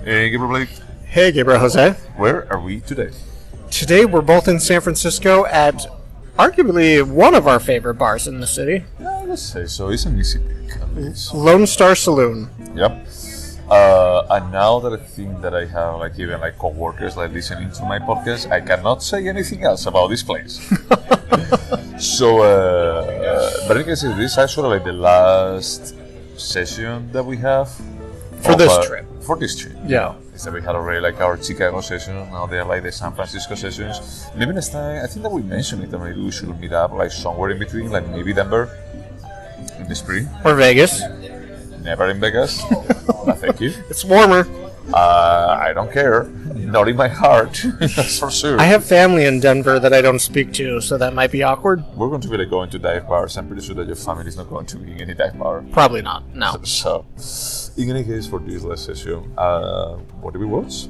Hey, Gabriel Blake. Hey, Gabriel Jose. Where are we today? Today we're both in San Francisco at arguably one of our favorite bars in the city. Yeah, let's say so. It's an easy pick, at least. Lone Star Saloon. Yep. And now that I think that I have even co-workers listening to my podcast, I cannot say anything else about this place. So, but I can say this is actually the last session that we have for this trip. For this trip, yeah. Is that we had already our Chicago session. Now they are the San Francisco sessions. Maybe next time, I think that we mentioned it. That maybe we should meet up somewhere in between, maybe Denver in the spring or Vegas. Never in Vegas. No, thank you. It's warmer. I don't care. Not in my heart. That's for sure. I have family in Denver that I don't speak to, so that might be awkward. We're going to be going to dive bars. I'm pretty sure that your family is not going to be in any dive bar. Probably not. No. So, in any case, for this last session, what did we watch?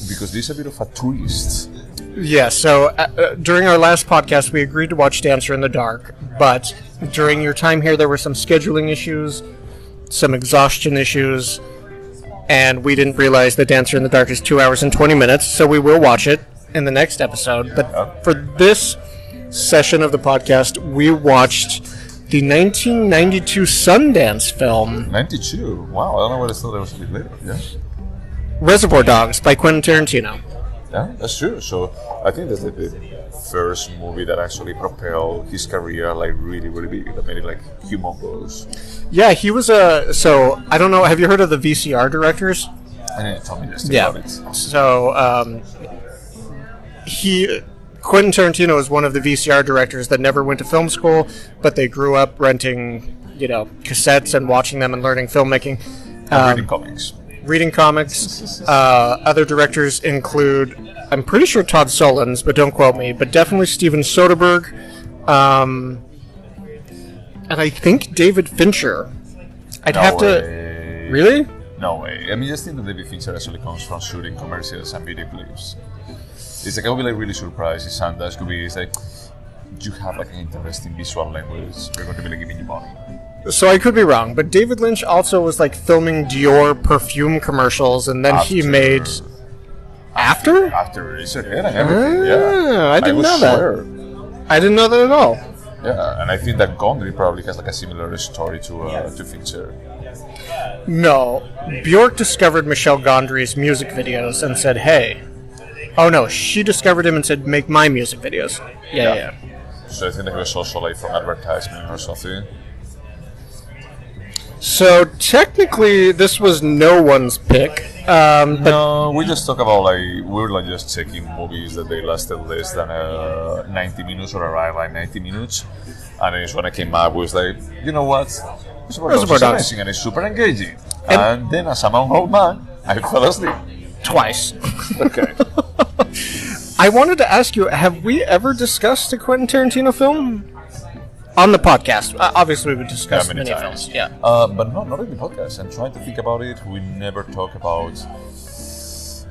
Because this is a bit of a twist. Yeah. So during our last podcast, we agreed to watch Dancer in the Dark, but during your time here, there were some scheduling issues, some exhaustion issues, and we didn't realize that Dancer in the Dark is 2 hours and 20 minutes, so we will watch it in the next episode. But for this session of the podcast, we watched the 1992 Sundance film. 92? Wow, I don't know why I thought that was a bit later. Yeah. Reservoir Dogs by Quentin Tarantino. Yeah, that's true. So I think that's the first movie that actually propelled his career really, really big. That made it humongous. Yeah, he was so I don't know. Have you heard of the VCR directors? I didn't tell me just about it. So Quentin Tarantino is one of the VCR directors that never went to film school, but they grew up renting, cassettes and watching them and learning filmmaking. Reading comics. Other directors include, I'm pretty sure Todd Solondz, but don't quote me, but definitely Steven Soderbergh, and I think David Fincher. I'd have to... Really? No way. I mean, just think that David Fincher actually comes from shooting commercials and video clips. It's I would be really surprised if Sundance could be, you have an interesting visual language, we're going to be giving you money. So I could be wrong, but David Lynch also was filming Dior perfume commercials, and then he made... After? After Eraserhead and everything, yeah. I didn't know that. I didn't know that at all. Yeah, and I think that Gondry probably has a similar story to Fincher. No, Bjork discovered Michel Gondry's music videos and said, hey. Oh no, she discovered him and said, make my music videos. Yeah. So I think that he was also from advertisement or something. So technically, this was no one's pick. No, we just talk about we were just checking movies that they lasted less than 90 minutes or arrived 90 minutes, and then when I came up, was you know what? Reservoir Dogs is amazing and it's super engaging. And then, as a old man, I fell asleep twice. Okay. I wanted to ask you: have we ever discussed a Quentin Tarantino film? On the podcast. Obviously, we discussed many films. Yeah. But not in the podcast. I'm trying to think about it. We never talk about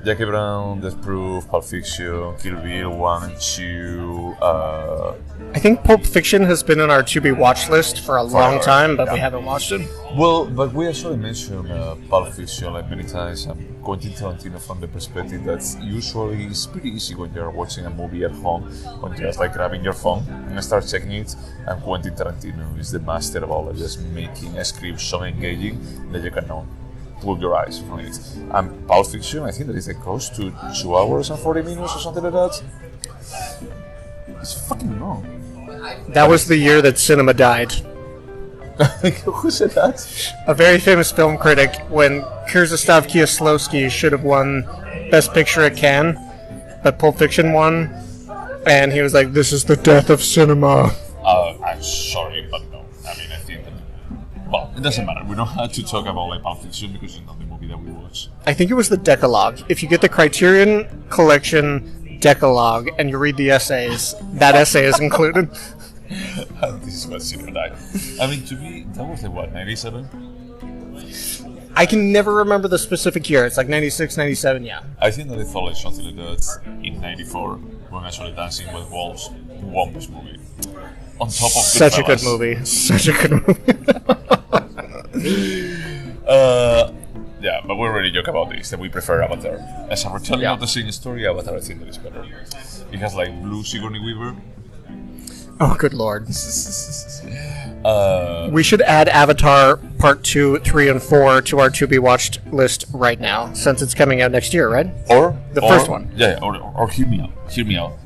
Jackie Brown, Death Proof, Pulp Fiction, Kill Bill 1 and 2. I think Pulp Fiction has been on our to-be watch list for a long time, but we haven't watched it. Well, but we actually mentioned Pulp Fiction many times. And Quentin Tarantino from the perspective that usually it's pretty easy when you're watching a movie at home, when you're just grabbing your phone and start checking it. And Quentin Tarantino is the master of all of just making a script so engaging that you cannot pull your eyes from it. And Pulp Fiction, I think that is close to 2 hours and 40 minutes or something like that. It's fucking long. That was the year that cinema died. Who said that? A very famous film critic, when Krzysztof Kieslowski should have won Best Picture at Cannes, but Pulp Fiction won, and he was like, this is the death of cinema. I'm sorry, but no. I mean, I think that, well, it doesn't matter. We don't have to talk about Pulp Fiction because it's not the movie that we watch. I think it was the Decalogue. If you get the Criterion Collection Decalogue and you read the essays, that essay is included. This is what cinema died. I mean, to me, that was 97? I can never remember the specific year. It's 96, 97, yeah. I think that they thought something like that in 94 when actually Dancing with Wolves won this movie. On top of such a good movie. Such a good movie. Yeah, but but we already joke about this, that we prefer Avatar. As a retelling of the same story, Avatar I think that is better. It has like blue Sigourney Weaver. Oh, good lord. We should add Avatar Part 2, 3, and 4 to our to-be-watched list right now, since it's coming out next year, right? Or the first one. Yeah, or hear me out.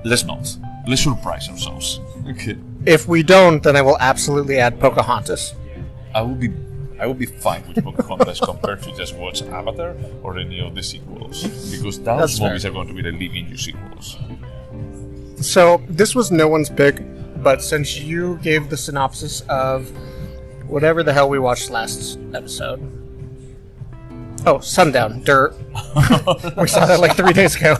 Let's not. Let's surprise ourselves. Okay. If we don't, then I will absolutely add Pocahontas. I will be fine with Pocahontas compared to just watch Avatar or any of the sequels, because those movies are going to be the living you sequels. So this was no one's pick, but since you gave the synopsis of whatever the hell we watched last episode. Oh, Sundown, Dirt. We saw that like 3 days ago.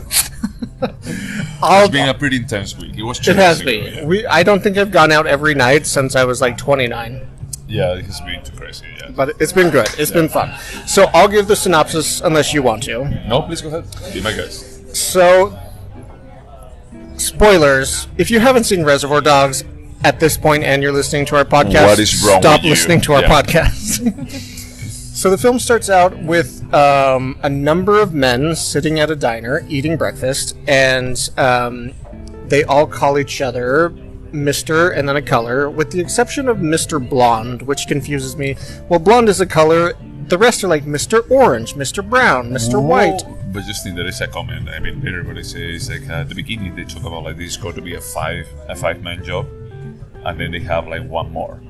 It's been a pretty intense week. It has been. Yeah. I don't think I've gone out every night since I was like 29. Yeah, it has been too crazy, yeah. But it's been good. It's been fun. So I'll give the synopsis unless you want to. No, please go ahead. Be my guest. So, spoilers. If you haven't seen Reservoir Dogs at this point and you're listening to our podcast, what is wrong stop with listening to our podcast. So the film starts out with a number of men sitting at a diner eating breakfast, and they all call each other Mr. and then a color, with the exception of Mr. Blonde, which confuses me. Well, blonde is a color. The rest are like Mr. Orange, Mr. Brown, Mr. White. But just think there is a comment. I mean, everybody says like at the beginning they talk about like this is going to be a five-man job, and then they have like one more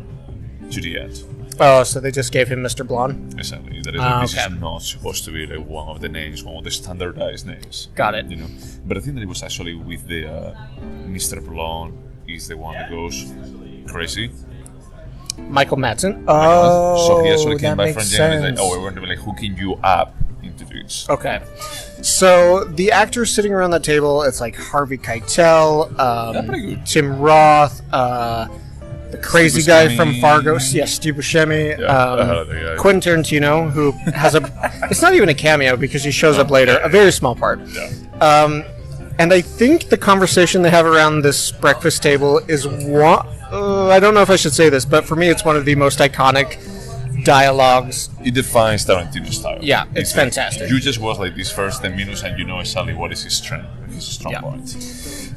to the end. Oh, so they just gave him Mr. Blonde? Exactly. That is, this is not supposed to be like one of the names, one of the standardized names. Got it. You know, but I think that it was actually with the Mr. Blonde is the one that goes crazy. Michael Madsen. Oh, so he actually came by from sense. James like, oh, we're going to be like hooking you up into this. Okay. So the actors sitting around that table, it's like Harvey Keitel, Tim Roth, the crazy guy from Fargo, Steve Buscemi, Quentin Tarantino, who has it's not even a cameo because he shows up later, a very small part. Yeah. And I think the conversation they have around this breakfast table is one, I don't know if I should say this, but for me it's one of the most iconic dialogues. It defines Tarantino style. Yeah, it's fantastic. You just watch like these first 10 minutes and you know exactly what is his strength, his strong point.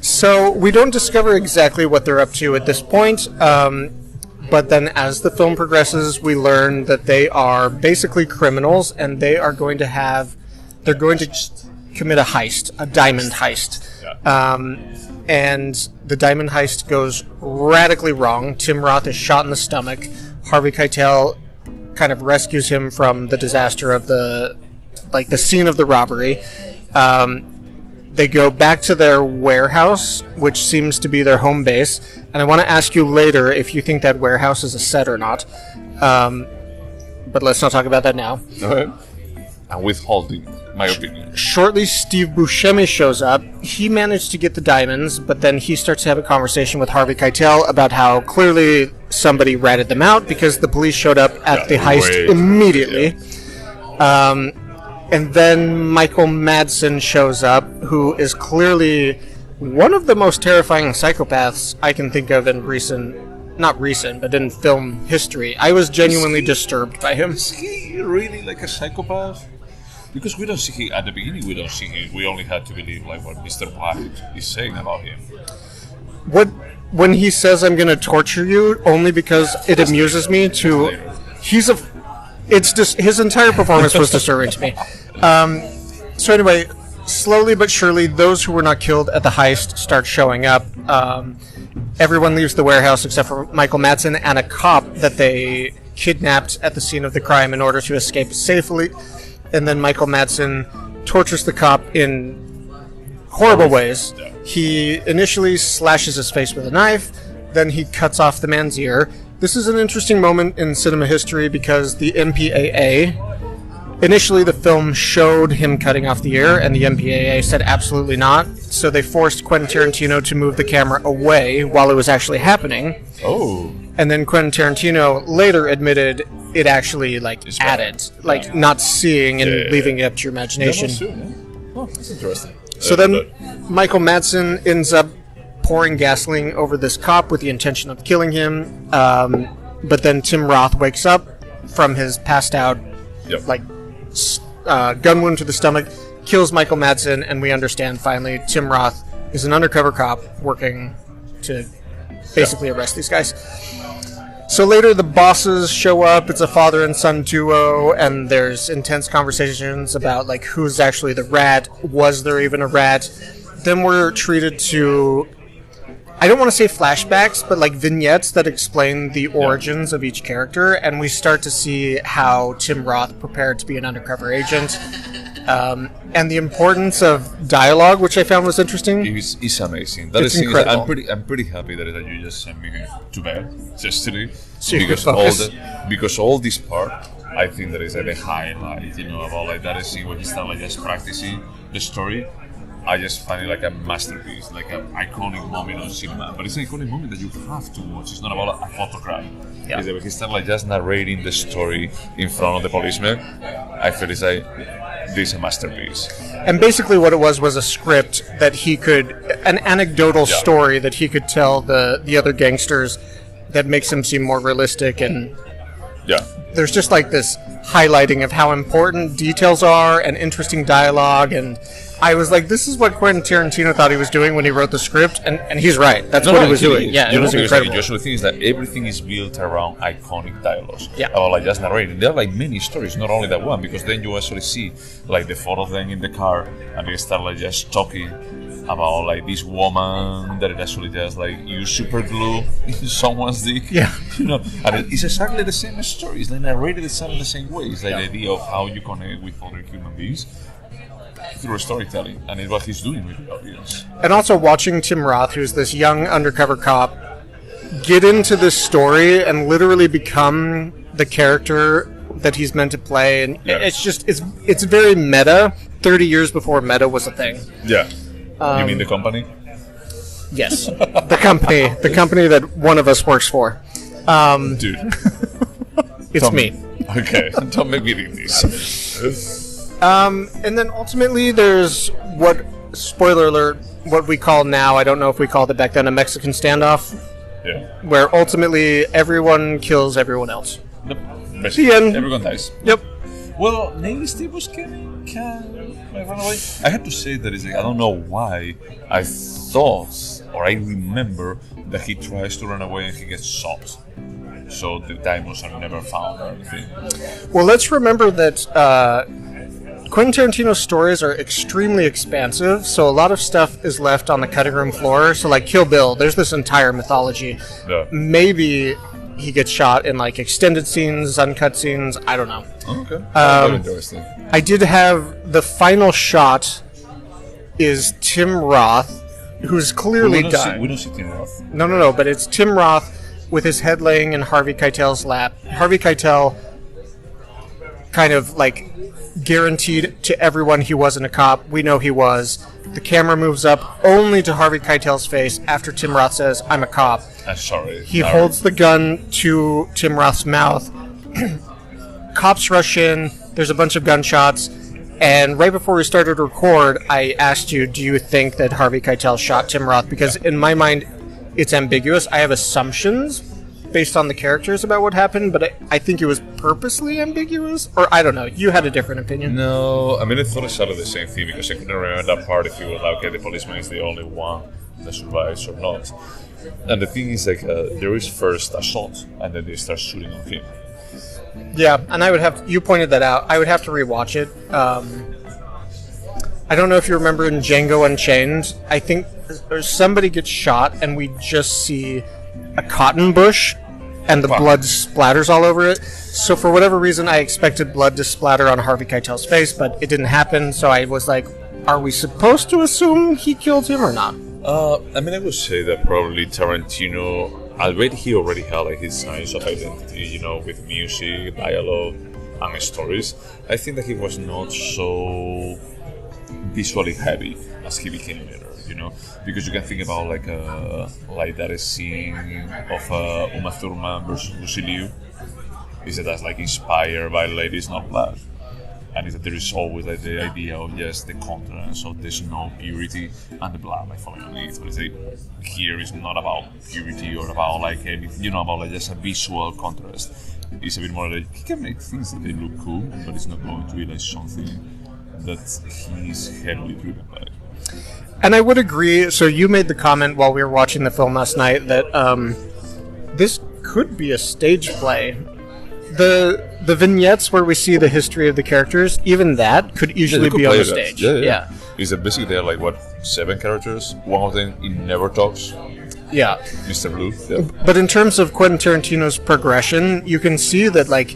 So we don't discover exactly what they're up to at this point, but then as the film progresses, we learn that they are basically criminals, and they're going to commit a heist, a diamond heist. Yeah. And the diamond heist goes radically wrong. Tim Roth is shot in the stomach. Harvey Keitel kind of rescues him from the disaster of the scene of the robbery. They go back to their warehouse, which seems to be their home base. And I want to ask you later if you think that warehouse is a set or not. But let's not talk about that now. Okay. I'm withholding my opinion. Shortly, Steve Buscemi shows up. He managed to get the diamonds, but then he starts to have a conversation with Harvey Keitel about how clearly somebody ratted them out because the police showed up at the heist immediately. Yeah. And then Michael Madsen shows up, who is clearly one of the most terrifying psychopaths I can think of in but in film history. I was genuinely disturbed by him. Is he really like a psychopath? Because we don't see him at the beginning. We don't see him. We only had to believe like what Mr. White is saying about him. When he says I'm going to torture you only because it amuses me to, it's just his entire performance was disturbing to me. So anyway, slowly but surely, those who were not killed at the heist start showing up. Everyone leaves the warehouse except for Michael Madsen and a cop that they kidnapped at the scene of the crime in order to escape safely. And then Michael Madsen tortures the cop in horrible ways. He initially slashes his face with a knife, then he cuts off the man's ear. This is an interesting moment in cinema history because the MPAA, initially the film showed him cutting off the ear, and the MPAA said absolutely not, so they forced Quentin Tarantino to move the camera away while it was actually happening. Oh. And then Quentin Tarantino later admitted it actually added, not seeing and leaving it up to your imagination. Oh, that's interesting. So then Michael Madsen ends up pouring gasoline over this cop with the intention of killing him, but then Tim Roth wakes up from his passed out gun wound to the stomach, kills Michael Madsen, and we understand finally Tim Roth is an undercover cop working to basically arrest these guys. So later the bosses show up, it's a father and son duo, and there's intense conversations about like who's actually the rat, was there even a rat? Then we're treated to, I don't want to say flashbacks, but like vignettes that explain the origins of each character, and we start to see how Tim Roth prepared to be an undercover agent. And the importance of dialogue, which I found was interesting. It's amazing. It's incredible. I'm pretty happy that you just sent me to bed yesterday because all this part, I think that is like the highlight, about like that scene where he started like just practicing the story. I just find it like a masterpiece, like an iconic moment on cinema. But it's an iconic moment that you have to watch. It's not about a photograph. Yeah. It's that he started like just narrating the story in front of the policeman. I feel it's like this is a masterpiece. And basically what it was a script that he could, an anecdotal story that he could tell the other gangsters that makes him seem more realistic. And there's just like this highlighting of how important details are and interesting dialogue. And I was like, this is what Quentin Tarantino thought he was doing when he wrote the script, and he's right. That's what he was doing. Yeah, it was incredible. Just the thing is that everything is built around iconic dialogues. Yeah. About like just narrating. There are like many stories, not only that one, because then you actually see like the four of them in the car, and they start like just talking about like this woman that it actually just like use super glue in someone's dick. Yeah. And it's exactly the same story. It's like narrated exactly the same way. It's like the idea of how you connect with other human beings through storytelling, and it's what he's doing with the audience. And also watching Tim Roth, who's this young undercover cop, get into this story and literally become the character that he's meant to play, and it's just it's very meta. 30 years before meta was a thing. Yeah. You mean the company? Yes, the company that one of us works for. Dude, it's me. Okay, don't make me read this. And then ultimately there's what, spoiler alert, what we call now, I don't know if we called it back then, a Mexican standoff. Yeah. Where ultimately everyone kills everyone else. Nope. The end. Everyone dies. Yep. Well, maybe Steve Buscemi can run away. I have to say that it's like, I don't know why I thought or I remember that he tries to run away and he gets shot. So the diamonds are never found or anything. Well, let's remember that Quentin Tarantino's stories are extremely expansive, so a lot of stuff is left on the cutting room floor. So like Kill Bill, there's this entire mythology. Yeah. Maybe he gets shot in like extended scenes, uncut scenes, I don't know. Okay. Very interesting. I did have the final shot is Tim Roth, who's clearly died. We don't see Tim Roth. No, but it's Tim Roth with his head laying in Harvey Keitel's lap. Harvey Keitel kind of like guaranteed to everyone he wasn't a cop. We know he was. The camera moves up only to Harvey Keitel's face after Tim Roth says, "I'm a cop." I'm sorry. He holds the gun to Tim Roth's mouth. Cops rush in. There's a bunch of gunshots. And right before we started to record, I asked you, do you think that Harvey Keitel shot Tim Roth? Because in my mind, it's ambiguous. I have assumptions based on the characters about what happened, but I think it was purposely ambiguous? Or I don't know. You had a different opinion. No, I mean, I thought it's out of the same thing because I couldn't remember that part if you were like, okay, the policeman is the only one that survives or not. And the thing is, like, there is first a shot, and then they start shooting on him. Yeah, and I would have to, you pointed that out. I would have to rewatch it. I don't know if you remember in Django Unchained. I think somebody gets shot, and we just see a cotton bush, and the blood splatters all over it. So for whatever reason, I expected blood to splatter on Harvey Keitel's face, but it didn't happen. So I was like, are we supposed to assume he killed him or not? I mean, I would say that probably Tarantino, he already had like his signs of identity, you know, with music, dialogue, and stories. I think that he was not so visually heavy as he became later, you know, because you can think about like that scene of Uma Thurman versus Lucy Liu. Is that that's like inspired by Ladies Not Black. And is that there is always like the idea of yes, the contrast of the snow purity and the blood like falling underneath. But it's like here is not about purity or about like any, you know, about like just a visual contrast. It's a bit more like he can make things that they look cool, but it's not going to be like something that he's heavily driven by. And I would agree. So you made the comment while we were watching the film last night that this could be a stage play. The vignettes where we see the history of the characters, even that could easily be on the stage. Yeah. Is that basically there are like 7 characters? One of them he never talks. Yeah. Mr. Blue. Yeah. But in terms of Quentin Tarantino's progression, you can see that like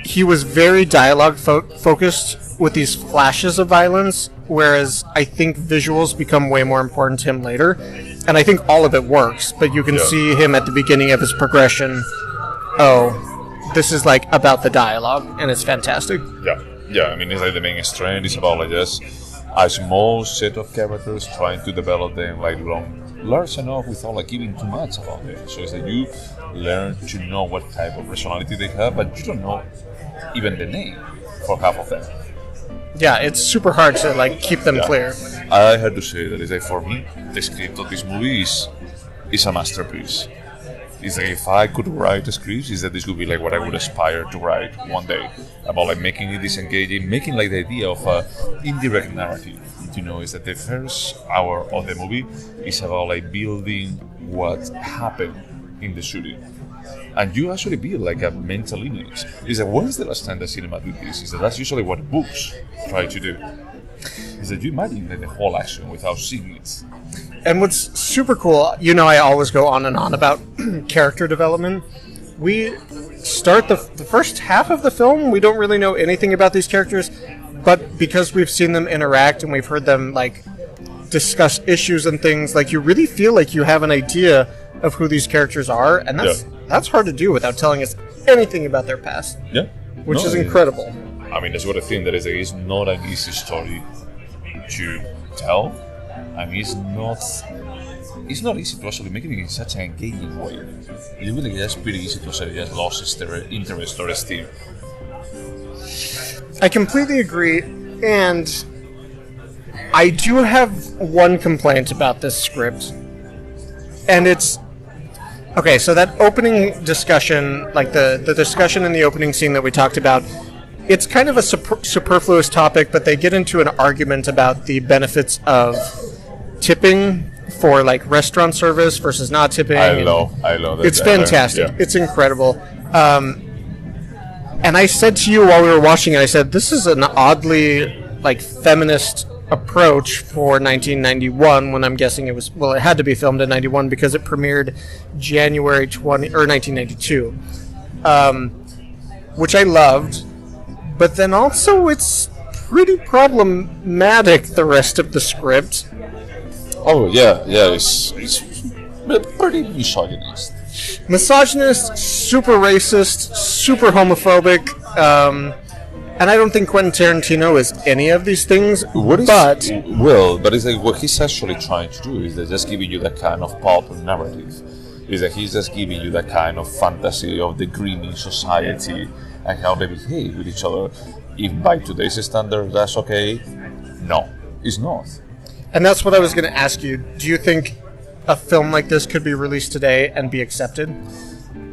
he was very dialogue focused with these flashes of violence, whereas I think visuals become way more important to him later. And I think all of it works, but you can see him at the beginning of his progression. This is like about the dialogue, and it's fantastic. Yeah. I mean, it's like the main strength is about like just a small set of characters trying to develop them like large enough without like giving too much about them. So it's that you learn to know what type of personality they have, but you don't know even the name for half of them. Yeah, it's super hard to like keep them clear. I had to say that it's like, for me, the script of this movie is a masterpiece. It's like if I could write a script, is that this would be like what I would aspire to write one day, about like making it disengaging, making like the idea of a indirect narrative. Is that the first hour of the movie is about like building what happened in the shooting. And you actually build like a mental image. Is that when is the last time that cinema did this? Is that that's usually what books try to do. Is that you imagine the whole action without seeing it. And what's super cool, I always go on and on about character development. We start the first half of the film, we don't really know anything about these characters, but because we've seen them interact and we've heard them like discuss issues and things, like you really feel like you have an idea of who these characters are, and that's hard to do without telling us anything about their past. Yeah. Which is incredible. I mean, that's what I think that is not an easy story to tell, and it's not easy to actually make it in such an engaging way. It's really just pretty easy to say just lost interest or esteem. I completely agree, and I do have one complaint about this script, and it's okay. So that opening discussion, like the discussion in the opening scene that we talked about, it's kind of a superfluous topic, but they get into an argument about the benefits of tipping for like restaurant service versus not tipping. I love that. It's fantastic. Yeah. It's incredible. And I said to you while we were watching it, I said, this is an oddly like feminist approach for 1991, when I'm guessing it had to be filmed in 91 because it premiered January 1992, which I loved. But then also it's pretty problematic, the rest of the script. Oh, yeah, it's pretty misogynist. Misogynist, super racist, super homophobic, and I don't think Quentin Tarantino is any of these things, but it's like what he's actually trying to do is that just giving you that kind of pulp narrative. Is that he's just giving you that kind of fantasy of the grimy society and how they behave with each other. If by today's standard that's okay, no, it's not. And that's what I was going to ask you. Do you think a film like this could be released today and be accepted?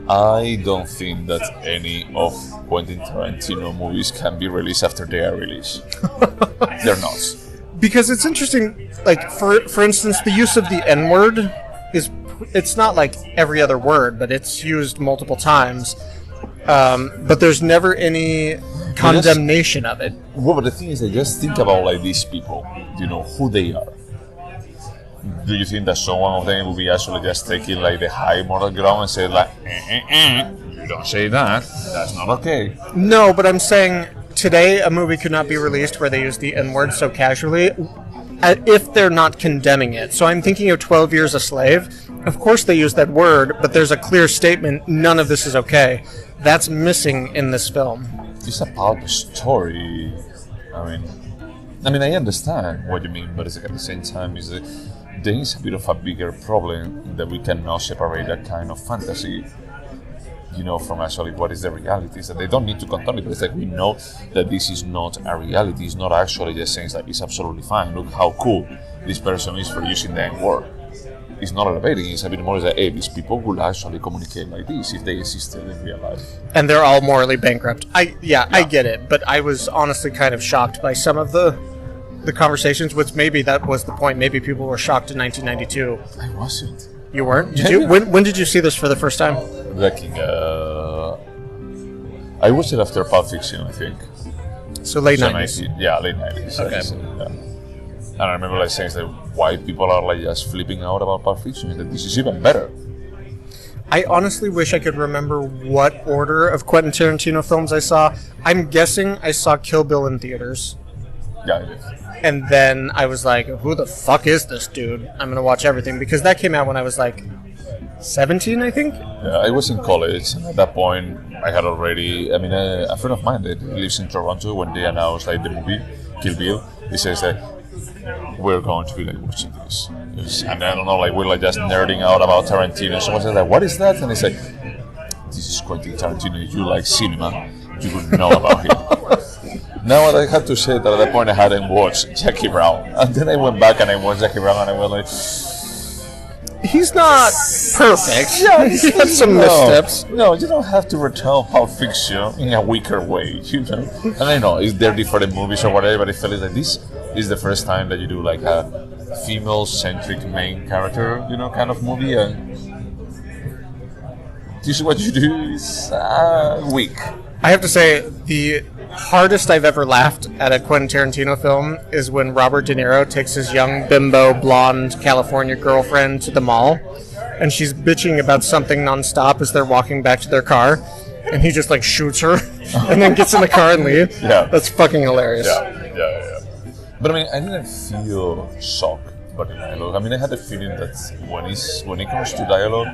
I don't think that any of Quentin Tarantino movies can be released after they are released. They're not. Because it's interesting, like, for instance, the use of the N-word it's not like every other word, but it's used multiple times. But there's never any condemnation of it. Well, but the thing is, just think about like these people, who they are. Do you think that someone of them will be actually just taking like the high moral ground and say like, you don't say that, that's not okay? No, but I'm saying today a movie could not be released where they use the N-word so casually if they're not condemning it. So I'm thinking of 12 Years a Slave. Of course they use that word, but there's a clear statement, none of this is okay. That's missing in this film. It's about the story. I mean, I understand what you mean, but it's like at the same time, there is a bit of a bigger problem that we cannot separate that kind of fantasy, from actually what is the reality. So they don't need to condone it, but it's like we know that this is not a reality. It's not actually just saying that it's absolutely fine. Look how cool this person is for using the N-word. it's not elevating. It's a bit more like, hey, these people will actually communicate like this if they existed in real life. And they're all morally bankrupt. I get it, but I was honestly kind of shocked by some of the conversations, which maybe that was the point. Maybe people were shocked in 1992. I wasn't. You weren't? Did you? When did you see this for the first time? Like I watched it after Pulp Fiction, I think. So late 90s. Yeah, late 90s. Okay. Yeah. And I remember like saying that why people are like just flipping out about Pulp Fiction, that this is even better. I honestly wish I could remember what order of Quentin Tarantino films I saw. I'm guessing I saw Kill Bill in theaters. Yeah, I did. And then I was like, who the fuck is this dude? I'm going to watch everything. Because that came out when I was like 17, I think? Yeah, I was in college, and at that point, I had already... I mean, a friend of mine that lives in Toronto, when they announced like the movie, Kill Bill, he says that we're going to be like watching this. And I don't know, like we're like just nerding out about Tarantino. So I said like, what is that? And they say, this is Quentin Tarantino. If you like cinema, you would know about him. Now I had to say that at that point I hadn't watched Jackie Brown. And then I went back and I watched Jackie Brown and I went like... He's not perfect. Yeah, he has some missteps. No, you don't have to retell Pulp Fiction in a weaker way, you know. And I know they're different movies or whatever, but I felt like this is the first time that you do like a female-centric main character, you know, kind of movie. And usually what you do is weak. I have to say, the hardest I've ever laughed at a Quentin Tarantino film is when Robert De Niro takes his young bimbo blonde California girlfriend to the mall, and she's bitching about something nonstop as they're walking back to their car, and he just like shoots her and then gets in the car and leaves. Yeah, that's fucking hilarious. Yeah. But I mean, I didn't feel shocked by the dialogue. I mean, I had the feeling that when it comes to dialogue,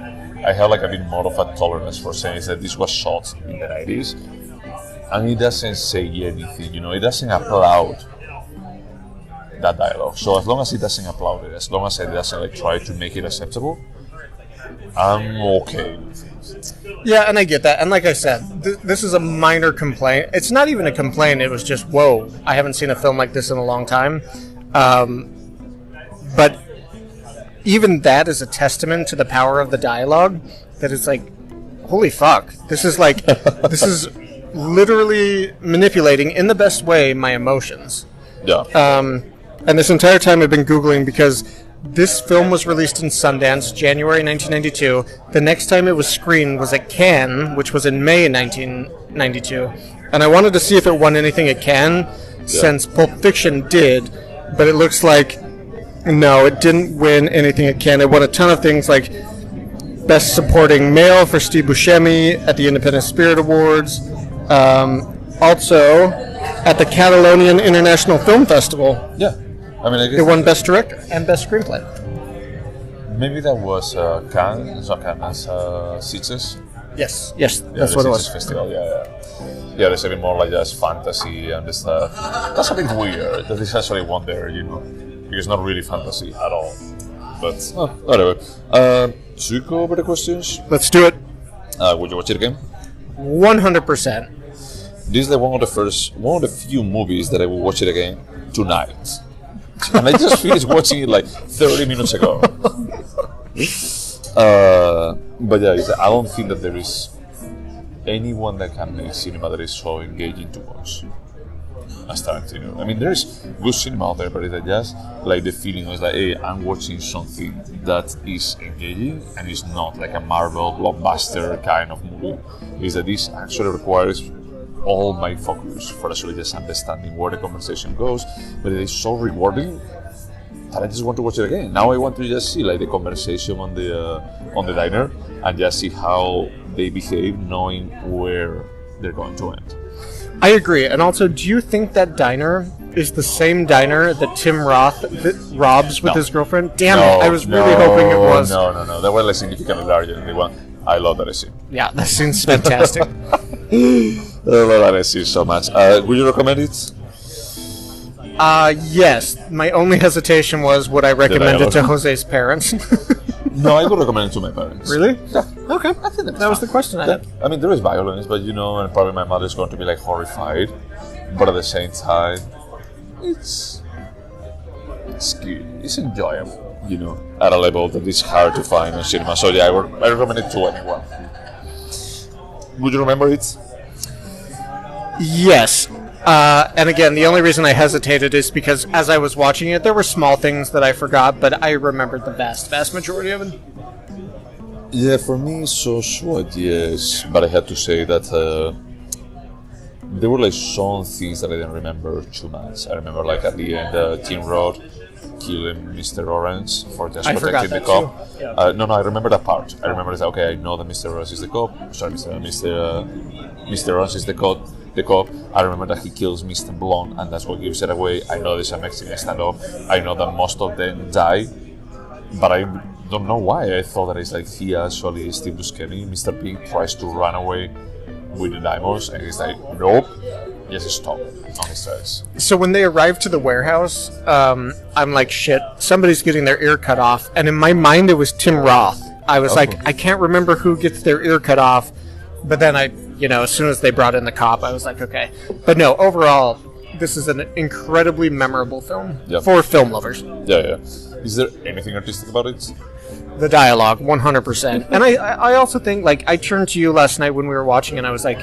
I had like a bit more of a tolerance for saying that this was shot in the 90s. And it doesn't say anything, you know, it doesn't applaud that dialogue. So as long as it doesn't applaud it, as long as it doesn't like try to make it acceptable, I'm okay with it. Yeah, and I get that. And like I said, this is a minor complaint. It's not even a complaint, it was just, whoa, I haven't seen a film like this in a long time. But even that is a testament to the power of the dialogue, that it's like, holy fuck, this is like, this is literally manipulating in the best way my emotions. Yeah. And this entire time I've been Googling because this film was released in Sundance, January 1992. The next time it was screened was at Cannes, which was in May 1992. And I wanted to see if it won anything at Cannes, since Pulp Fiction did, but it looks like, no, it didn't win anything at Cannes. It won a ton of things like Best Supporting Male for Steve Buscemi at the Independent Spirit Awards. Also, at the Catalonian International Film Festival, I mean, I guess it won Best Director and Best Screenplay. Maybe that was Cannes, not Cannes, Sitges. Yes, that's what it was. Festival, yeah, there's a bit more like just fantasy and this stuff. That's a bit weird that this actually won there, you know, because it's not really fantasy at all. But anyway, should we go over the questions? Let's do it. Would you watch it again? 100%. This is one of the few movies that I will watch it again tonight. And I just finished watching it like 30 minutes ago. But yeah, I don't think that there is anyone that can make cinema that is so engaging to watch as Tarantino. I mean, there's good cinema out there, but it's just like the feeling is like, hey, I'm watching something that is engaging and it's not like a Marvel blockbuster kind of movie. Is that this actually requires all my focus for actually just understanding where the conversation goes, but it is so rewarding that I just want to watch it again. Now I want to just see like the conversation on the diner and just see how they behave, knowing where they're going to end. I agree. And also, do you think that diner is the same diner that Tim Roth robs with his girlfriend? Damn it, I was really hoping it was. No. That was like significantly larger than the one. I love that scene. Yeah, that scene's fantastic. I love that scene so much. Would you recommend it? Yes. My only hesitation was, would I recommend it to Jose's parents? No, I would recommend it to my parents. Really? Yeah. Okay. I think that was the question I had. I mean, there is violence, but and probably my mother's going to be like horrified. But at the same time, it's good. It's enjoyable. at a level that is hard to find in cinema. So yeah, I recommend it to anyone. Would you remember it? Yes. And again, the only reason I hesitated is because as I was watching it, there were small things that I forgot, but I remembered the vast majority of it. Yeah, for me, so what, yes. But I had to say that there were like some things that I didn't remember too much. I remember like at the end, Tim Roth killing Mr. Orange for just protecting the cop. Yeah. No, I remember that part. I remember that, okay, I know that Mr. Orange is the cop. Sorry, Mr. Orange is the cop. I remember that he kills Mr. Blonde, and that's what gives it away. I know there's a Mexican standoff. I know that most of them die, but I don't know why. I thought that it's like he actually is Steve Buscemi. Mr. Pink tries to run away with the diamonds, and he's like, nope, just stop on his tracks. So when they arrive to the warehouse, I'm like, shit, somebody's getting their ear cut off, and in my mind it was Tim Roth. I was like, I can't remember who gets their ear cut off, but then as soon as they brought in the cop, I was like, okay. But no, overall, this is an incredibly memorable film for film lovers. Yeah. Is there anything artistic about it? The dialogue, 100%. And I also think, like, I turned to you last night when we were watching, and I was like,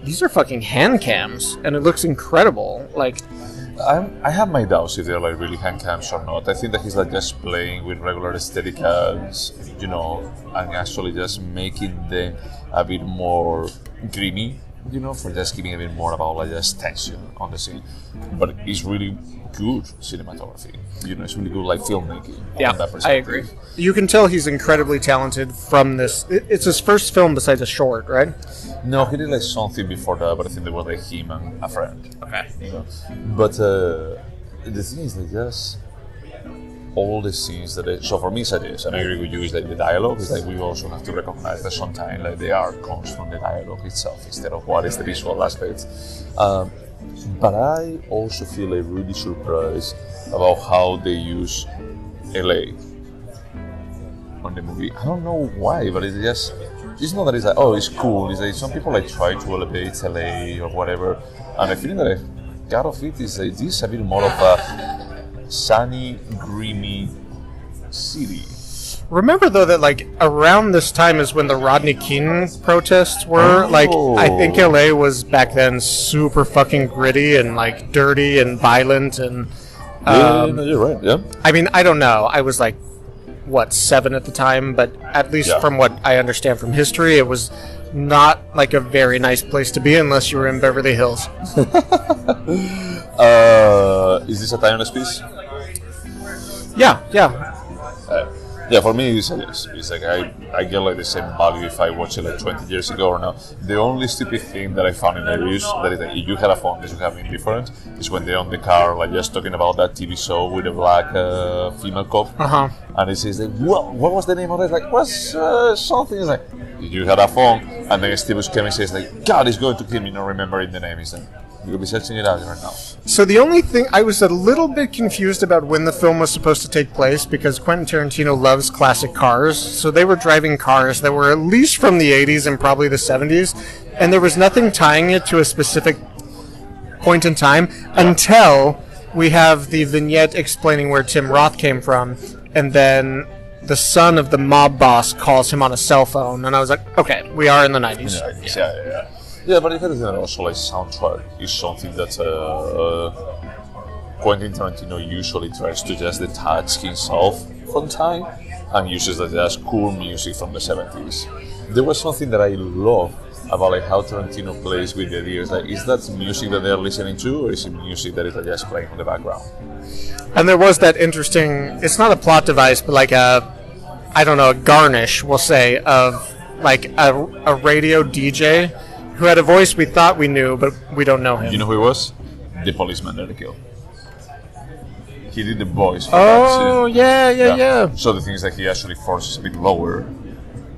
these are fucking hand cams, and it looks incredible. Like, I have my doubts if they're like really hand cams or not. I think that he's like just playing with regular Steadicams, and actually just making them a bit more dreamy, for just giving a bit more about like just tension on the scene. But it's really good cinematography. It's really good like filmmaking. Yeah, I agree. You can tell he's incredibly talented from this. It's his first film besides a short, right? No, he did like something before that, but I think they were like him and a friend. Okay. But the thing is like just all the scenes so for me it's like this, and I agree with you, is like the dialogue is like we also have to recognize that sometimes like the art comes from the dialogue itself instead of what is the visual aspect. But I also feel like really surprised about how they use LA on the movie. I don't know why, but it's not that it's like, oh, it's cool. It's like some people like try to elevate LA or whatever, and the feeling that I got of it is like this is a bit more of a sunny, dreamy city. Remember though that like around this time is when the Rodney King protests were. Like I think LA was back then super fucking gritty and like dirty and violent and you're right. Yeah. I mean, I don't know. I was like 7 at the time, but at least from what I understand from history, it was not like a very nice place to be unless you were in Beverly Hills. Is this a timeless piece? Yeah. Yeah, for me, it's like I get like the same value if I watch it like 20 years ago or not. The only stupid thing that I found in the reviews that is that if you had a phone that you have indifferent is when they're on the car like just talking about that TV show with a black female cop, and it says like, what was the name of it? Like, what's something? It's like, if you had a phone, and then Steve Buscemi says like, God is going to kill me not remembering the name. He's like, you'll be searching it out right now. So the only thing, I was a little bit confused about when the film was supposed to take place because Quentin Tarantino loves classic cars. So they were driving cars that were at least from the 80s and probably the 70s. And there was nothing tying it to a specific point in time until we have the vignette explaining where Tim Roth came from. And then the son of the mob boss calls him on a cell phone. And I was like, okay, we are in the 90s. Yeah. Yeah, but I think that also like soundtrack is something that Quentin Tarantino usually tries to just detach himself from time and uses that as cool music from the 70s. There was something that I love about like how Tarantino plays with the ideas. Like, is that music that they're listening to, or is it music that is like just playing in the background? And there was that interesting. It's not a plot device, but like a garnish, we'll say, of like a radio DJ. Who had a voice we thought we knew, but we don't know him. You know who he was? The policeman that they killed. He did the voice for that scene. Yeah. So the thing is that he actually forces a bit lower.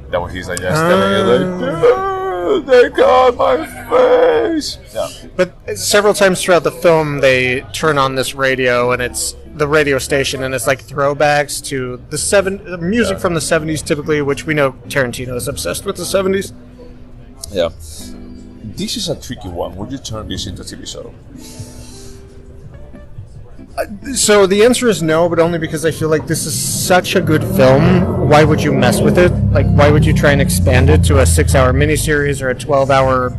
That when he's like just telling you like, they got my face. Yeah. But several times throughout the film, they turn on this radio, and it's the radio station, and it's like throwbacks to the music from the 70s typically, which we know Tarantino is obsessed with the 70s. Yeah. This is a tricky one. Would you turn this into a TV show? So the answer is no, but only because I feel like this is such a good film. Why would you mess with it? Like, why would you try and expand it to a 6-hour miniseries or a 12-hour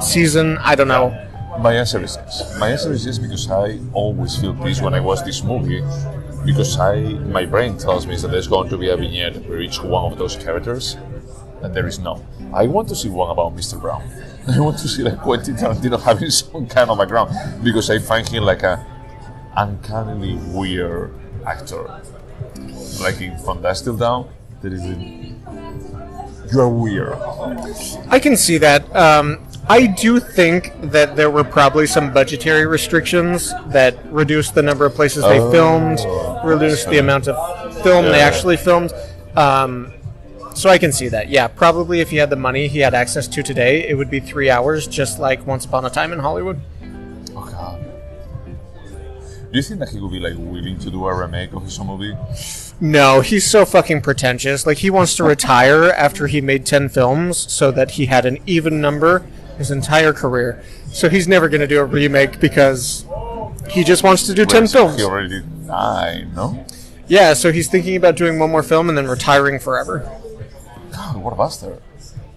season? I don't know. My answer is yes. My answer is yes because I always feel peace when I watch this movie, because my brain tells me that there's going to be a vignette for each one of those characters, and there is none. I want to see one about Mr. Brown. I want to see like Quentin Tarantino having some kind of background, because I find him like a uncannily weird actor. Like in From Dusk Till Dawn, there is you're weird. I can see that. I do think that there were probably some budgetary restrictions that reduced the number of places they filmed, reduced the amount of film they actually filmed. So I can see that. Yeah, probably if he had the money he had access to today, it would be 3 hours, just like Once Upon a Time in Hollywood. Oh God. Do you think that he would be like willing to do a remake of his own movie? No, he's so fucking pretentious. Like, he wants to retire after he made 10 films so that he had an even number his entire career. So he's never going to do a remake because he just wants to do 10 films. He already did 9, no? Yeah, so he's thinking about doing one more film and then retiring forever. God, what a bastard.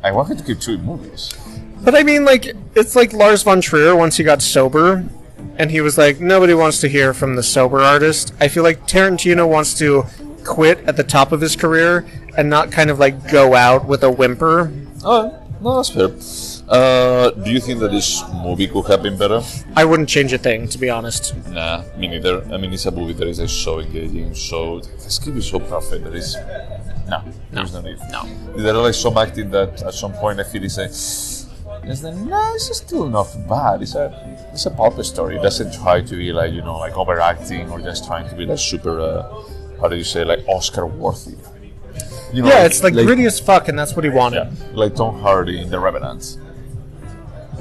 I want him to keep doing movies. But I mean, like, it's like Lars von Trier once he got sober, and he was like, nobody wants to hear from the sober artist. I feel like Tarantino wants to quit at the top of his career and not kind of like go out with a whimper. Oh, no, that's fair. Do you think that this movie could have been better? I wouldn't change a thing, to be honest. Nah, me neither. I mean, it's a movie that is like, so engaging, so the script is so perfect that is there's no need. No. There are like some acting that at some point I feel is like, it's still not bad. It's a pulp story. It doesn't try to be like, like overacting or just trying to be like super, how do you say, like Oscar worthy. Yeah, it's like gritty as fuck, and that's what he wanted. Yeah, like Tom Hardy in The Revenant.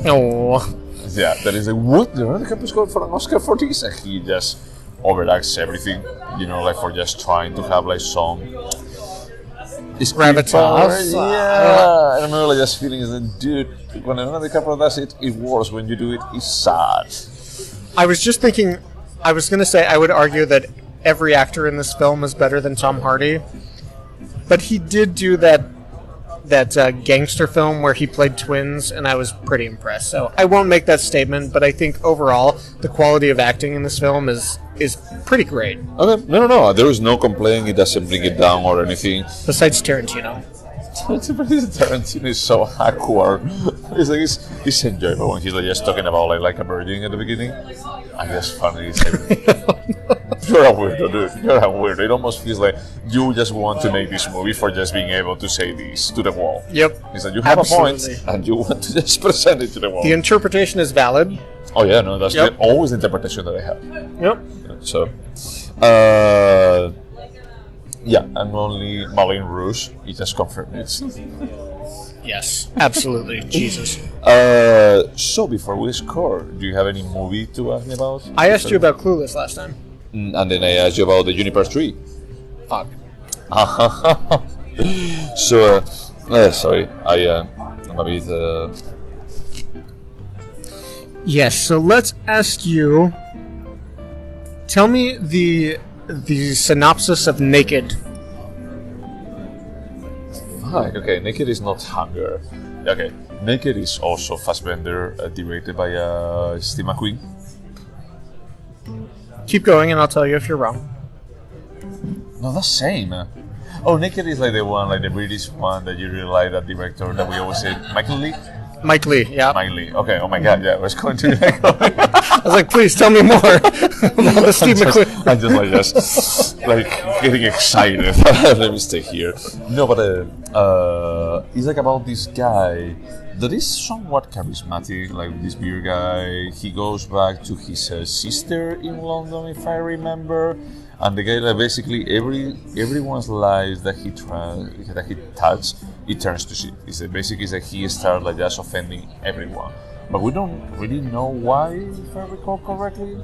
Oh. Yeah, that is like, what? The Campus going for an Oscar for this? And he just overacts everything, like for just trying to have like some gravitas. Yeah, I remember like just feeling that, dude, when Leonardo DiCaprio does it, it works. When you do it, it's sad. I was just thinking, I was going to say, I would argue that every actor in this film is better than Tom Hardy. But he did do that gangster film where he played twins, and I was pretty impressed. So I won't make that statement, but I think overall the quality of acting in this film is pretty great. Okay, no. There is no complaint. It doesn't bring it down or anything. Besides Tarantino. Tarantino is so awkward. It's like it's enjoyable when he's like just talking about like a virgin at the beginning. And just funny. It's like, you're a weirdo, dude. You're a weirdo. It almost feels like you just want to make this movie for just being able to say this to the wall. Yep. It's like you have Absolutely. a point and you want to just present it to the wall. The interpretation is valid. Oh yeah, no, that's always the interpretation that I have. Yep. So, yeah, and only Moulin Rouge, it just confirmed it. Yes, absolutely. Jesus. So before we score, do you have any movie to ask me about? I asked you about Clueless last time. And then I asked you about the Juniper Tree. Fuck. So, sorry, I'm a bit. Yes. So let's ask you. Tell me the synopsis of Naked. Fuck. Okay, Naked is not Hunger. Okay, Naked is also Fassbender, directed by Steve McQueen. Keep going, and I'll tell you if you're wrong. No, that's same. Oh, Naked is like the one, like the British one that you really like, that director that we always say, Michael Lee? Mike Lee, yeah. Mike Lee. Okay, oh my god, yeah, I was going to... I was like, please tell me more about the Steve McQueen. I'm just like getting excited. Let me stay here. No, but it's like about this guy that is somewhat charismatic, like this beer guy. He goes back to his sister in London, if I remember. And the guy, like, basically everyone's lives that he touches, it turns to shit. It's basically that he starts like just offending everyone, but we don't really know why, if I recall correctly.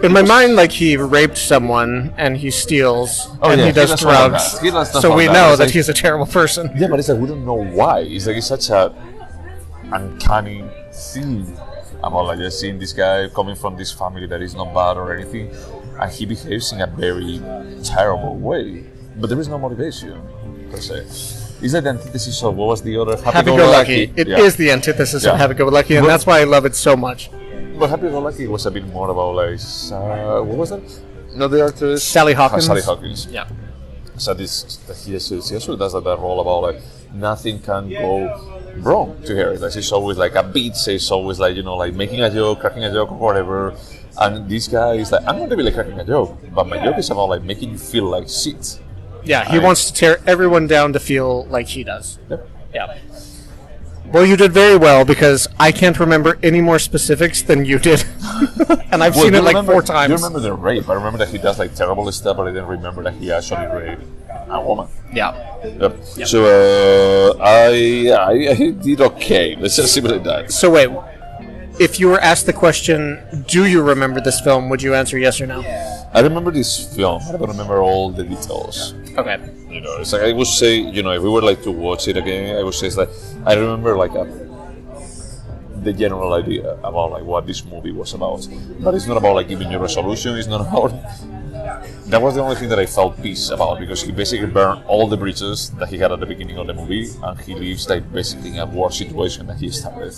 In my mind, like, he raped someone and he steals and he does drugs. So we know that he's a terrible person. Yeah, but it's like we don't know why. It's like it's such a uncanny thing about like just seeing this guy coming from this family that is not bad or anything, and he behaves in a very terrible way. But there is no motivation per se. Is that the antithesis of what was the other Happy-Go-Lucky? It is the antithesis of Happy-Go-Lucky, and that's why I love it so much. But Happy-Go-Lucky was a bit more about like what was that? No, the artist Sally Hawkins. Sally Hawkins. Yeah. So he actually does that role about like nothing can go wrong to her. Like she's always like a beat. She's always like like making a joke, cracking a joke, or whatever. And this guy is like, I'm not really cracking a joke, but my joke is about like making you feel like shit. Yeah, he wants to tear everyone down to feel like he does. Yep. Yeah. Well, you did very well because I can't remember any more specifics than you did, and I've seen it like 4 times. You remember the rape? I remember that he does like terrible stuff, but I didn't remember that he actually raped a woman. Yeah. Yep. So I did okay. Let's just see what it does. So wait, if you were asked the question, do you remember this film? Would you answer yes or no? I remember this film. I don't remember all the details. Okay. It's like I would say, if we were like to watch it again, I would say it's like I remember like the general idea about like what this movie was about. But it's not about like giving you resolution. It's not about. That was the only thing that I felt peace about because he basically burned all the bridges that he had at the beginning of the movie, and he leaves like basically in a war situation that he started.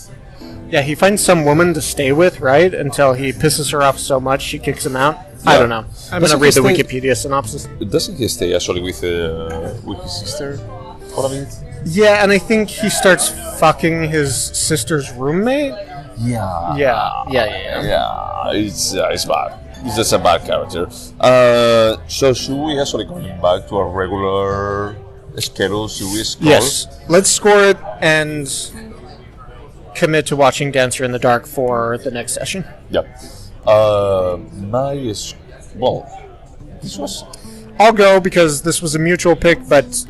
Yeah, he finds some woman to stay with, right? Until he pisses her off so much she kicks him out. Yeah. I don't know. I'm going to read the Wikipedia synopsis. Doesn't he stay actually with his sister for a bit? Yeah, and I think he starts fucking his sister's roommate. Yeah. Yeah. It's bad. He's just a bad character. So should we actually going back to our regular schedule? Should we score? Yes. Let's score it and commit to watching Dancer in the Dark for the next session. Yep. This was. I'll go because this was a mutual pick, but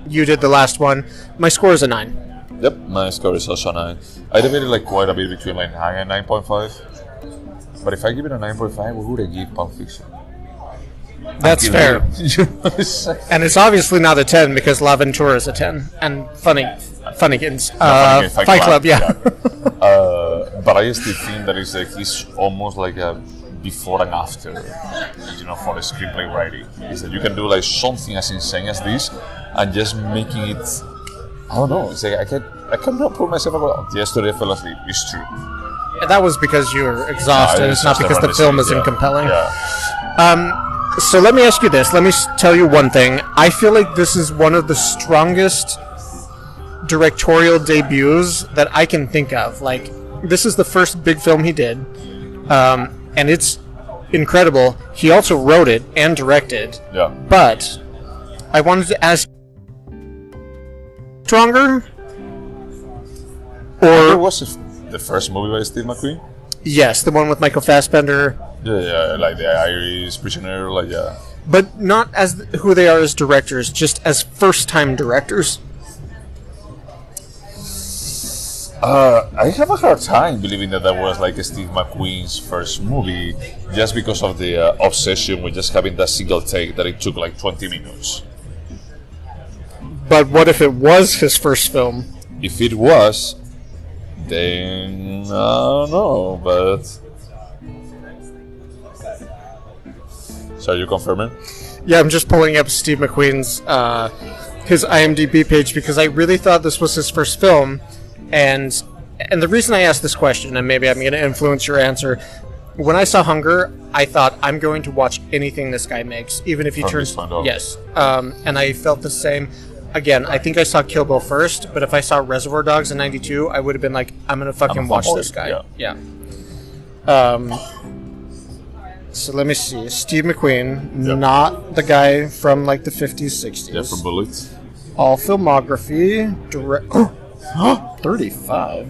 you did the last one. My score is a 9. Yep, my score is also 9. I debated like quite a bit between like 9 and 9.5. But if I give it a 9.5, what would I give Pulp Fiction? That's fair. And it's obviously not a 10 because La Ventura is a 10. And Funnykins. Fight Club, yeah. But I still think that he's almost like a before and after, for the screenplay writing. Is that you can do like something as insane as this and just making it, I don't know, it's like I cannot prove myself about yesterday I fell asleep. It's true. And that was because you were exhausted. It's not because the film isn't compelling. Yeah. So let me ask you this. Let me tell you one thing. I feel like this is one of the strongest directorial debuts that I can think of. Like, this is the first big film he did. And it's incredible. He also wrote it and directed. Yeah. But I wanted to ask, stronger? Or was the first movie by Steve McQueen? Yes, the one with Michael Fassbender. Yeah, like the Irish Prisoner, like yeah. But not as who they are as directors, just as first-time directors. I have a hard time believing that was like Steve McQueen's first movie, just because of the obsession with just having that single take that it took like 20 minutes. But what if it was his first film? If it was, then I don't know, but... So are you confirming? Yeah, I'm just pulling up Steve McQueen's his IMDb page because I really thought this was his first film. And the reason I asked this question, and maybe I'm going to influence your answer, when I saw Hunger, I thought I'm going to watch anything this guy makes, even if he turns. Yes, and I felt the same. Again, I think I saw Kill Bill first, but if I saw Reservoir Dogs in '92, I would have been like, I'm going to fucking watch this guy. Yeah. So let me see. Steve McQueen, not the guy from like the 50s, 60s. Yeah, from Bullets. All filmography, 35.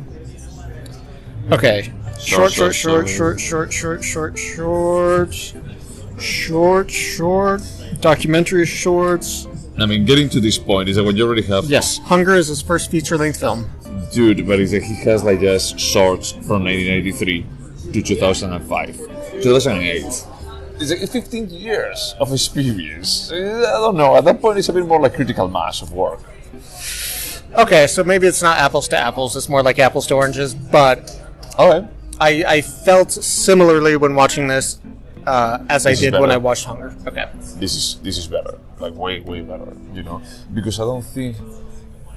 Okay. Short. Documentary shorts. I mean, getting to this point is that what you already have. Yes, Hunger is his first feature-length film. Dude, but it's like he has like just shorts from 1983 to 2005, 2008. It's like 15 years of experience. I don't know. At that point, it's a bit more like critical mass of work. Okay, so maybe it's not apples to apples. It's more like apples to oranges. But Alright. I felt similarly when watching this as I This is did when better. I watched Hunger. Okay. This is better. Like, way better, you know? Because I don't think...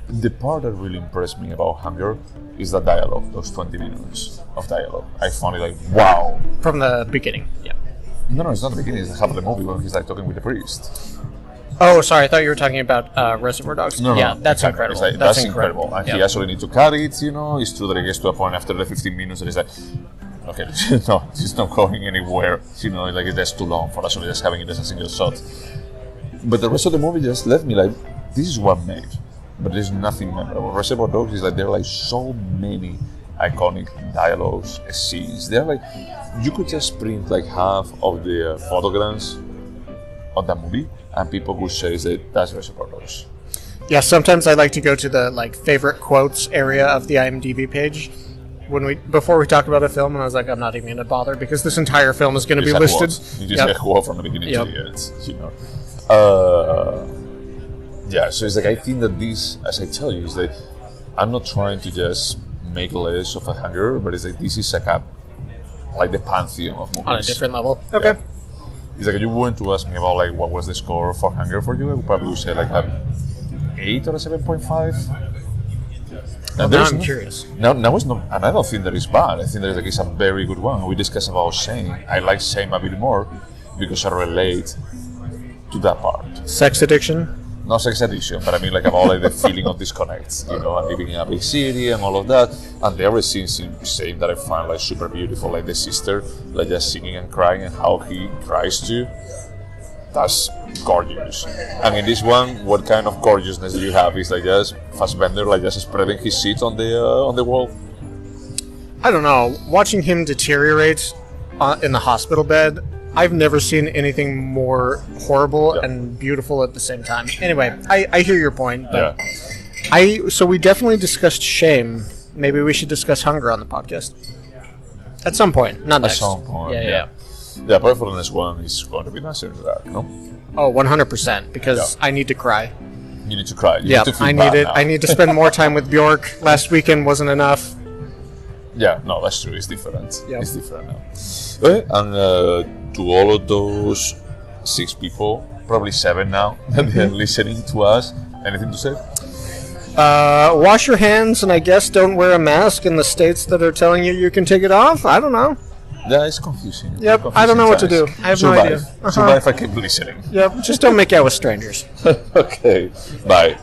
The part that really impressed me about Hunger is the dialogue, those 20 minutes of dialogue. I found it like, wow! From the beginning, yeah. No, it's not the beginning, it's half of the movie when he's like talking with the priest. Oh, sorry, I thought you were talking about Reservoir Dogs. No, yeah, that's exactly. incredible. It's like, that's incredible. And he actually needs to cut it, you know? It's true that it gets to a point after the 15 minutes that it's like, okay, no, it's not going anywhere. You know, like that's too long for us only just having it as a single shot. But the rest of the movie just left me like, this is what made. But there's nothing memorable. Reservoir Dogs is like, there are like so many iconic dialogues, scenes. They're like, you could just print like half of the photograms of that movie and people would say that that's Reservoir Dogs. Yeah, sometimes I like to go to the like favorite quotes area of the IMDb page before we talk about a film, and I was like, I'm not even going to bother because this entire film is going to be listed. You just get a quote from the beginning to the end, you know. Yeah, so it's like, I think that this, as I tell you, is that I'm not trying to just make less of a Hunger, but it's like, this is like the pantheon of movies. On a different level. Okay. Yeah. It's like, if you went to ask me about like what was the score for Hunger for you, I would probably say like an 8 or a 7.5. Well, now I'm curious. Now it's not, and I don't think that it's bad. I think that it's a very good one. We discussed about Shame. I like Shame a bit more because I relate to that part. Sex addiction? Not sex addiction, but I mean like about like the feeling of disconnect, you know, and living in a big city and all of that. And there were scenes in Shame that I find like super beautiful, like the sister like just singing and crying and how he cries too. That's gorgeous. And in this one, what kind of gorgeousness do you have? Is like just Fassbender like just spreading his seat on the wall. I don't know. Watching him deteriorate in the hospital bed, I've never seen anything more horrible and beautiful at the same time. Anyway, I hear your point, but so we definitely discussed Shame. Maybe we should discuss Hunger on the podcast at some point. Not next. At some point. Yeah. Yeah, but for the next one, it's going to be nicer than that, no? Oh, 100%, because I need to cry. You need to cry. You Yeah, need to feel I bad need it. now. I need to spend more time with Bjork. Last weekend wasn't enough. Yeah, no, that's true. It's different. Yep. It's different now. Okay, and to all of those 6 people, probably 7 now, that they're listening to us, anything to say? Wash your hands, and I guess don't wear a mask in the states that are telling you can take it off. I don't know. Yeah, it's confusing. Yep, Confusing I don't know what to do. times. I have Survive. no idea. Survive, I keep listening. Yep, just don't make out with strangers. Okay, bye.